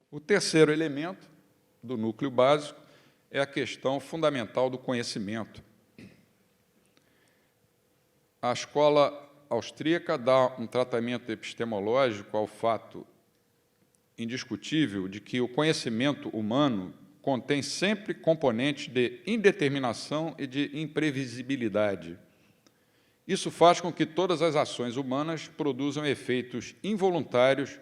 O terceiro elemento do núcleo básico é a questão fundamental do conhecimento. A escola austríaca dá um tratamento epistemológico ao fato indiscutível de que o conhecimento humano contém sempre componentes de indeterminação e de imprevisibilidade. Isso faz com que todas as ações humanas produzam efeitos involuntários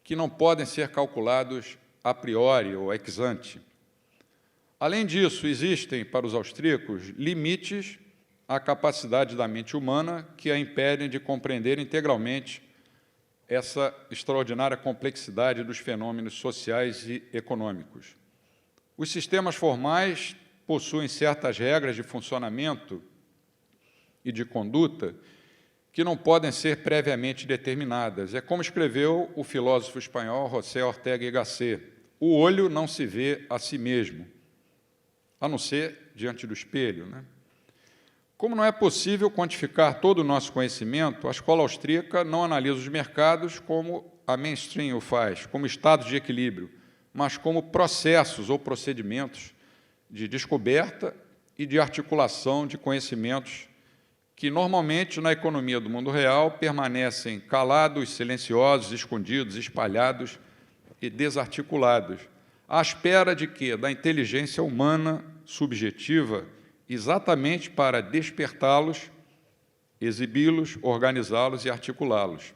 que não podem ser calculados a priori ou ex ante. Além disso, existem, para os austríacos, limites à capacidade da mente humana que a impedem de compreender integralmente essa extraordinária complexidade dos fenômenos sociais e econômicos. Os sistemas formais possuem certas regras de funcionamento e de conduta que não podem ser previamente determinadas. É como escreveu o filósofo espanhol José Ortega y Gasset: o olho não se vê a si mesmo, a não ser diante do espelho, né? Como não é possível quantificar todo o nosso conhecimento, a escola austríaca não analisa os mercados como a mainstream o faz, como estados de equilíbrio, mas como processos ou procedimentos de descoberta e de articulação de conhecimentos que, normalmente, na economia do mundo real, permanecem calados, silenciosos, escondidos, espalhados e desarticulados, à espera de quê? Da inteligência humana subjetiva, exatamente para despertá-los, exibi-los, organizá-los e articulá-los.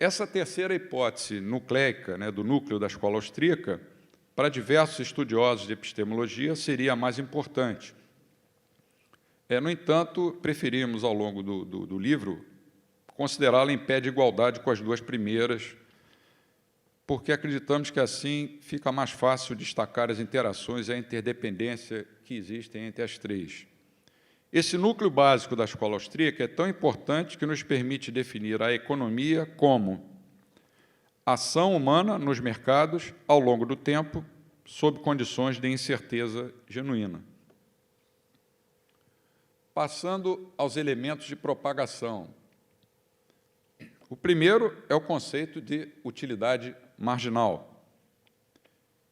Essa terceira hipótese nucleica, né, do núcleo da escola austríaca, para diversos estudiosos de epistemologia, seria a mais importante. No entanto, preferimos, ao longo do livro, considerá-la em pé de igualdade com as duas primeiras, porque acreditamos que assim fica mais fácil destacar as interações e a interdependência que existem entre as três. Esse núcleo básico da escola austríaca é tão importante que nos permite definir a economia como ação humana nos mercados ao longo do tempo, sob condições de incerteza genuína. Passando aos elementos de propagação. O primeiro é o conceito de utilidade marginal,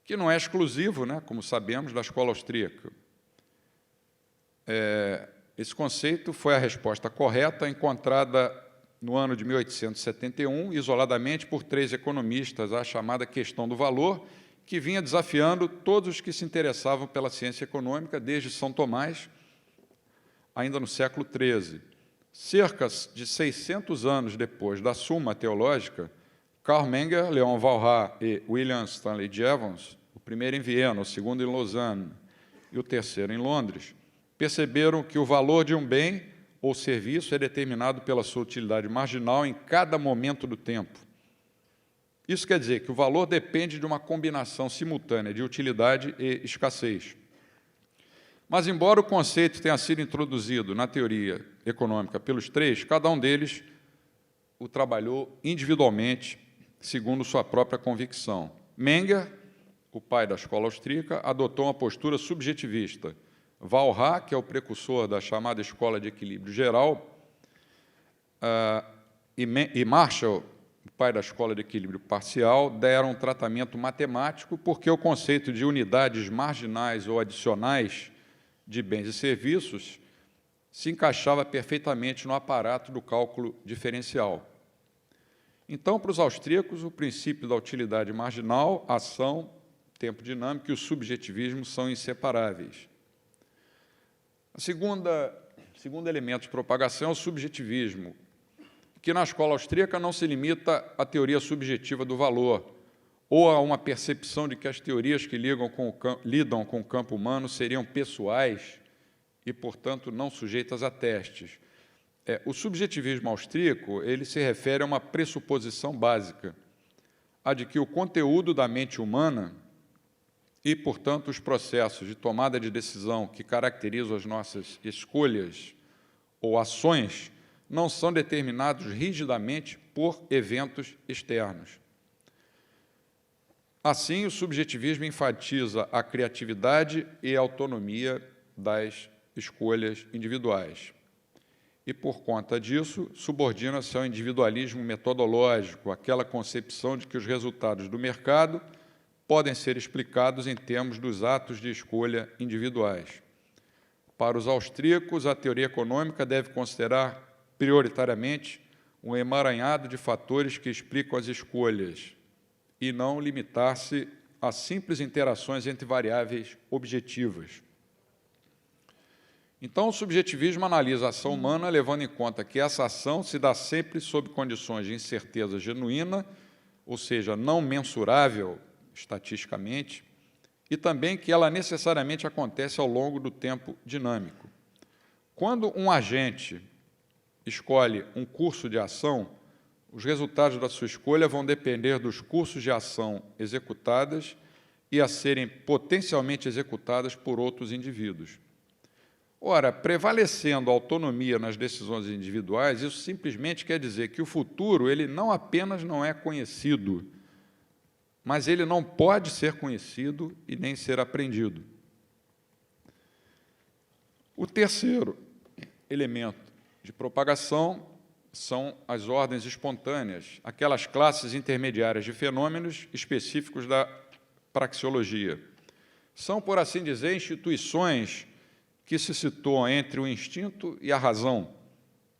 que não é exclusivo, né, como sabemos, da escola austríaca. Esse conceito foi a resposta correta encontrada no ano de 1871, isoladamente por 3 economistas, à chamada questão do valor, que vinha desafiando todos os que se interessavam pela ciência econômica desde São Tomás, ainda no século XIII. Cerca de 600 anos depois da Suma Teológica, Karl Menger, Leon Walras e William Stanley Jevons, o primeiro em Viena, o segundo em Lausanne e o terceiro em Londres, perceberam que o valor de um bem ou serviço é determinado pela sua utilidade marginal em cada momento do tempo. Isso quer dizer que o valor depende de uma combinação simultânea de utilidade e escassez. Mas, embora o conceito tenha sido introduzido na teoria econômica pelos 3, cada um deles o trabalhou individualmente, segundo sua própria convicção. Menger, o pai da escola austríaca, adotou uma postura subjetivista. Walras, que é o precursor da chamada escola de equilíbrio geral, e Marshall, o pai da escola de equilíbrio parcial, deram um tratamento matemático, porque o conceito de unidades marginais ou adicionais de bens e serviços se encaixava perfeitamente no aparato do cálculo diferencial. Então, para os austríacos, o princípio da utilidade marginal, ação, tempo dinâmico e o subjetivismo são inseparáveis. O segundo elemento de propagação é o subjetivismo, que na escola austríaca não se limita à teoria subjetiva do valor, ou a uma percepção de que as teorias que lidam com o campo humano seriam pessoais e, portanto, não sujeitas a testes. O subjetivismo austríaco ele se refere a uma pressuposição básica, a de que o conteúdo da mente humana e, portanto, os processos de tomada de decisão que caracterizam as nossas escolhas ou ações não são determinados rigidamente por eventos externos. Assim, o subjetivismo enfatiza a criatividade e a autonomia das escolhas individuais. e, por conta disso, subordina-se ao individualismo metodológico, aquela concepção de que os resultados do mercado podem ser explicados em termos dos atos de escolha individuais. Para os austríacos, a teoria econômica deve considerar prioritariamente um emaranhado de fatores que explicam as escolhas e não limitar-se a simples interações entre variáveis objetivas. Então, o subjetivismo analisa a ação humana levando em conta que essa ação se dá sempre sob condições de incerteza genuína, ou seja, não mensurável estatisticamente, e também que ela necessariamente acontece ao longo do tempo dinâmico. Quando um agente escolhe um curso de ação, os resultados da sua escolha vão depender dos cursos de ação executadas e a serem potencialmente executadas por outros indivíduos. Ora, prevalecendo a autonomia nas decisões individuais, isso simplesmente quer dizer que o futuro ele não apenas não é conhecido, mas ele não pode ser conhecido e nem ser aprendido. O terceiro elemento de propagação são as ordens espontâneas, aquelas classes intermediárias de fenômenos específicos da praxeologia. São, por assim dizer, instituições que se situam entre o instinto e a razão,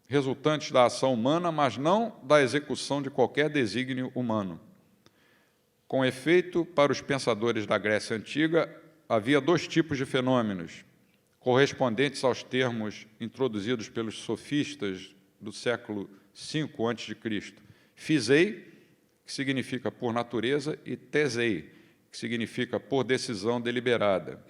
resultantes da ação humana, mas não da execução de qualquer desígnio humano. Com efeito, para os pensadores da Grécia Antiga, havia dois tipos de fenômenos, correspondentes aos termos introduzidos pelos sofistas do século V a.C., physei, que significa por natureza, e thesei, que significa por decisão deliberada.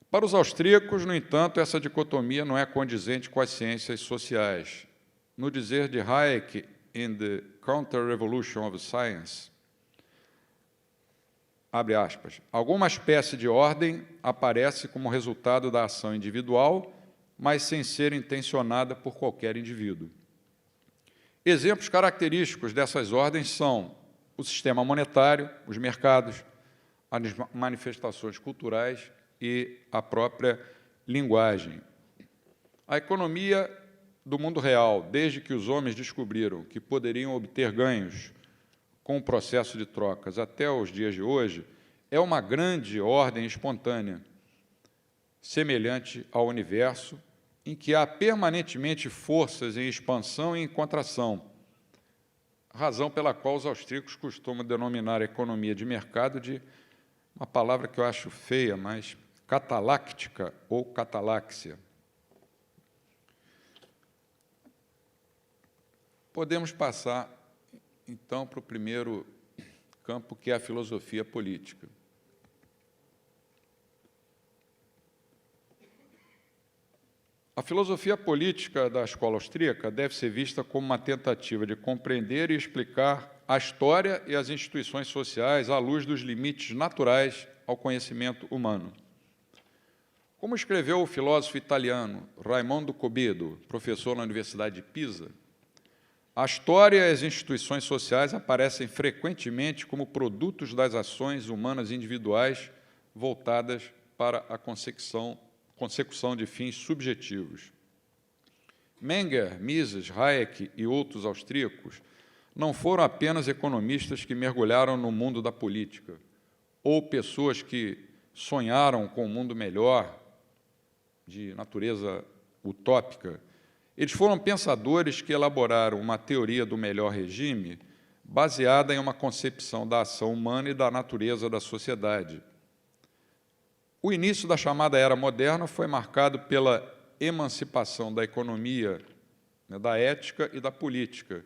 Para os austríacos, no entanto, essa dicotomia não é condizente com as ciências sociais. No dizer de Hayek, in The Counter-Revolution of Science, abre aspas, alguma espécie de ordem aparece como resultado da ação individual, mas sem ser intencionada por qualquer indivíduo. Exemplos característicos dessas ordens são o sistema monetário, os mercados, as manifestações culturais e a própria linguagem. A economia do mundo real, desde que os homens descobriram que poderiam obter ganhos com o processo de trocas até os dias de hoje, é uma grande ordem espontânea, semelhante ao universo, em que há permanentemente forças em expansão e em contração, razão pela qual os austríacos costumam denominar a economia de mercado de uma palavra que eu acho feia, mas cataláctica ou cataláxia. Podemos passar, então, para o primeiro campo, que é a filosofia política. A filosofia política da escola austríaca deve ser vista como uma tentativa de compreender e explicar a história e as instituições sociais à luz dos limites naturais ao conhecimento humano. Como escreveu o filósofo italiano Raimondo Cobedo, professor na Universidade de Pisa, a história e as instituições sociais aparecem frequentemente como produtos das ações humanas individuais voltadas para a consecução de fins subjetivos. Menger, Mises, Hayek e outros austríacos não foram apenas economistas que mergulharam no mundo da política, ou pessoas que sonharam com um mundo melhor, de natureza utópica. Eles foram pensadores que elaboraram uma teoria do melhor regime baseada em uma concepção da ação humana e da natureza da sociedade. O início da chamada Era Moderna foi marcado pela emancipação da economia, da ética e da política.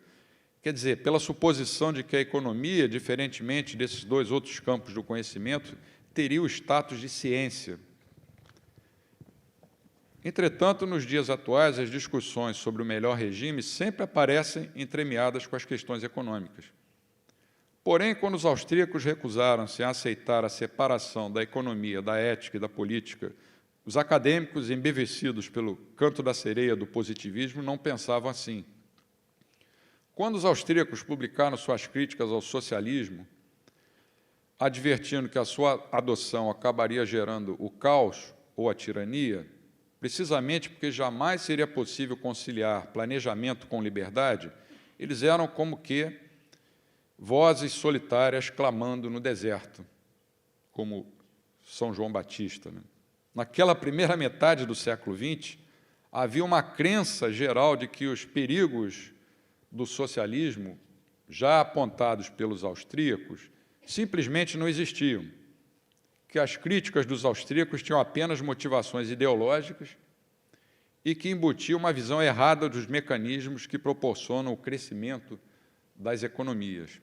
Quer dizer, pela suposição de que a economia, diferentemente desses dois outros campos do conhecimento, teria o status de ciência. Entretanto, nos dias atuais, as discussões sobre o melhor regime sempre aparecem entremeadas com as questões econômicas. Porém, quando os austríacos recusaram-se a aceitar a separação da economia, da ética e da política, os acadêmicos, embevecidos pelo canto da sereia do positivismo, não pensavam assim. Quando os austríacos publicaram suas críticas ao socialismo, advertindo que a sua adoção acabaria gerando o caos ou a tirania, precisamente porque jamais seria possível conciliar planejamento com liberdade, eles eram como que vozes solitárias clamando no deserto, como São João Batista, né? Naquela primeira metade do século XX, havia uma crença geral de que os perigos do socialismo, já apontados pelos austríacos, simplesmente não existiam, que as críticas dos austríacos tinham apenas motivações ideológicas e que embutiam uma visão errada dos mecanismos que proporcionam o crescimento das economias.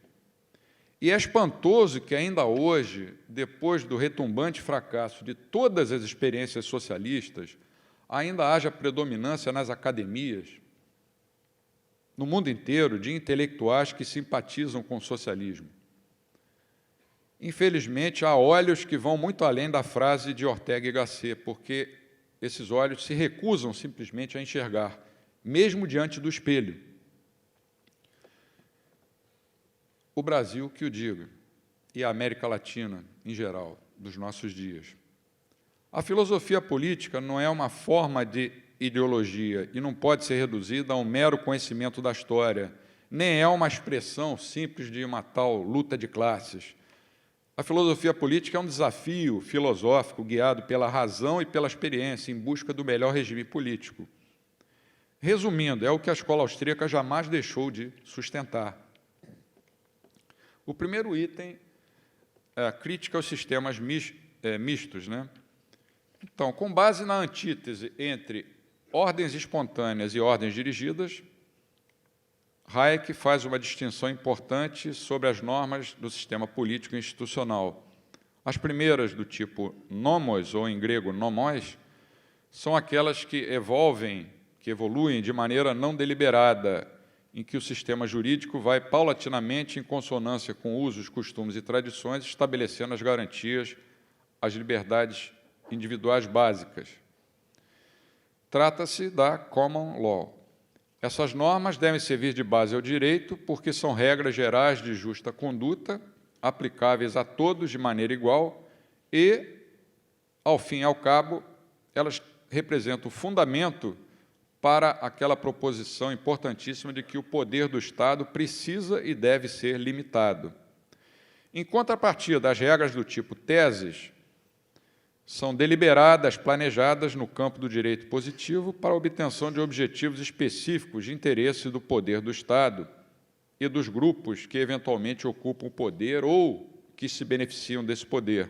E é espantoso que ainda hoje, depois do retumbante fracasso de todas as experiências socialistas, ainda haja predominância nas academias, no mundo inteiro, de intelectuais que simpatizam com o socialismo. Infelizmente, há olhos que vão muito além da frase de Ortega y Gasset, porque esses olhos se recusam simplesmente a enxergar, mesmo diante do espelho. O Brasil que o diga, e a América Latina, em geral, dos nossos dias. A filosofia política não é uma forma de ideologia e não pode ser reduzida a um mero conhecimento da história, nem é uma expressão simples de uma tal luta de classes. A filosofia política é um desafio filosófico guiado pela razão e pela experiência em busca do melhor regime político. Resumindo, é o que a escola austríaca jamais deixou de sustentar. O primeiro item é a crítica aos sistemas mistos, né? Então, com base na antítese entre ordens espontâneas e ordens dirigidas, Hayek faz uma distinção importante sobre as normas do sistema político e institucional. As primeiras, do tipo nomos, ou em grego nomos, são aquelas que evoluem de maneira não deliberada, em que o sistema jurídico vai paulatinamente em consonância com usos, costumes e tradições, estabelecendo as garantias, as liberdades individuais básicas. Trata-se da common law. Essas normas devem servir de base ao direito porque são regras gerais de justa conduta, aplicáveis a todos de maneira igual e, ao fim e ao cabo, elas representam o fundamento para aquela proposição importantíssima de que o poder do Estado precisa e deve ser limitado. Em contrapartida, as regras do tipo teses são deliberadas, planejadas no campo do direito positivo para a obtenção de objetivos específicos de interesse do poder do Estado e dos grupos que eventualmente ocupam o poder ou que se beneficiam desse poder.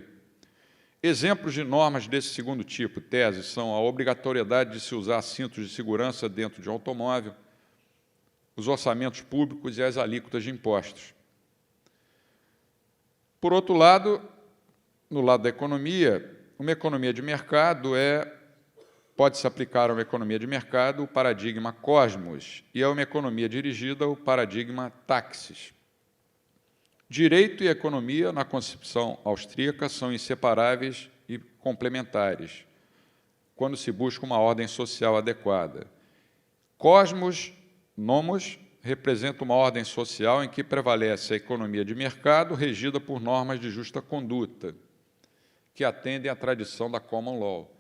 Exemplos de normas desse segundo tipo, teses, são a obrigatoriedade de se usar cintos de segurança dentro de um automóvel, os orçamentos públicos e as alíquotas de impostos. Por outro lado, no lado da economia, uma economia de mercado pode-se aplicar a uma economia de mercado o paradigma cosmos e a uma economia dirigida o paradigma taxis. Direito e economia, na concepção austríaca, são inseparáveis e complementares, quando se busca uma ordem social adequada. Cosmos, nomos, representa uma ordem social em que prevalece a economia de mercado regida por normas de justa conduta, que atendem à tradição da common law.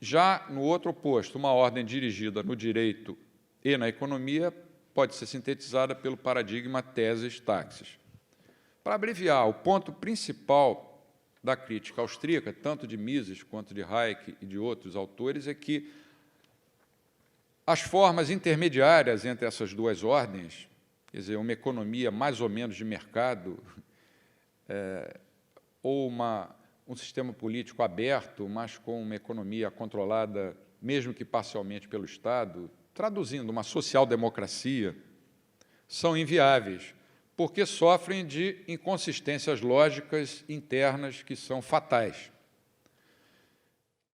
Já no outro oposto, uma ordem dirigida no direito e na economia pode ser sintetizada pelo paradigma teses-taxis. Para abreviar, o ponto principal da crítica austríaca, tanto de Mises quanto de Hayek e de outros autores, é que as formas intermediárias entre essas duas ordens, quer dizer, uma economia mais ou menos de mercado, ou um sistema político aberto, mas com uma economia controlada, mesmo que parcialmente pelo Estado, traduzindo uma social-democracia, são inviáveis, porque sofrem de inconsistências lógicas internas que são fatais.